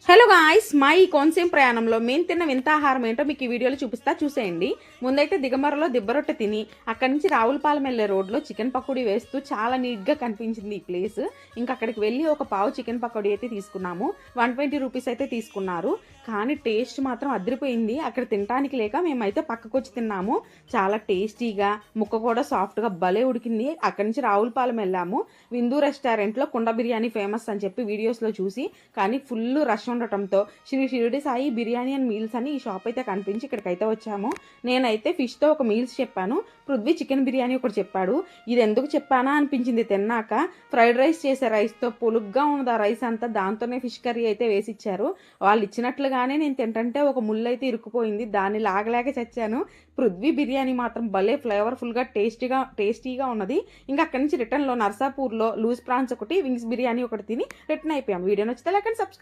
Hello guys, మా ఈ కోనసీమ ప్రయాణంలో మేము తిన్న వింత ఆహారం ఏంటో మీకు ఈ వీడియోలో చూసేయండి. ముందైతే దిగమరలో దిబ్బరొట్టె తిని అక్కడి నుంచి రావులపాలెం వెళ్ళే రోడ్లో చికెన్ పకోడీ వేస్తూ చాలా నీట్గా కనిపించింది ఈ ప్లేస్. ఇంకా అక్కడికి వెళ్ళి ఒక పావు చికెన్ పకోడీ అయితే తీసుకున్నాము. 120 రూపీస్ అయితే తీసుకున్నారు. కానీ టేస్ట్ మాత్రం అదిరిపోయింది. అక్కడ తినడానికి లేక మేమైతే పక్కకు వచ్చి తిన్నాము. చాలా టేస్టీగా, ముక్క కూడా సాఫ్ట్గా భలే ఉడికింది. అక్కడి నుంచి రావులపాలెం వెళ్ళాము. విందు రెస్టారెంట్లో కుండ బిర్యానీ ఫేమస్ అని చెప్పి వీడియోస్లో చూసి, కానీ ఫుల్ రష్ ఉండటంతో శ్రీ షిరిడి సాయి బిర్యానీ అండ్ మీల్స్ అని ఈ షాప్ అయితే కనిపించి ఇక్కడికైతే వచ్చాము. నేనైతే ఫిష్తో ఒక మీల్స్ చెప్పాను, పృథ్వీ చికెన్ బిర్యానీ ఒకటి చెప్పాడు. ఇది ఎందుకు చెప్పానా అనిపించింది తిన్నాక. ఫ్రైడ్ రైస్ చేసే రైస్తో పొలుగ్గా ఉన్నది ఆ రైస్ అంతా, దాంతోనే ఫిష్ కర్రీ అయితే వేసిచ్చారు. వాళ్ళు ఇచ్చినట్లుగానే నేను తింటంటే ఒక ముళ్ళు అయితే ఇరుక్కుపోయింది, దాన్ని లాగలేక చచ్చాను. పృథ్వీ బిర్యానీ మాత్రం భలే ఫ్లేవర్ఫుల్గా టేస్టీగా ఉన్నది. ఇంకా అక్కడి నుంచి రిటర్న్లో నర్సాపూర్లో లూజ్ ప్రాన్స్ ఒకటి, వింగ్స్ బిర్యానీ ఒకటి తిని రిటర్న్ అయిపోయాం. వీడియో నచ్చితే లైక్ అండ్ సబ్స్క్రైబ్.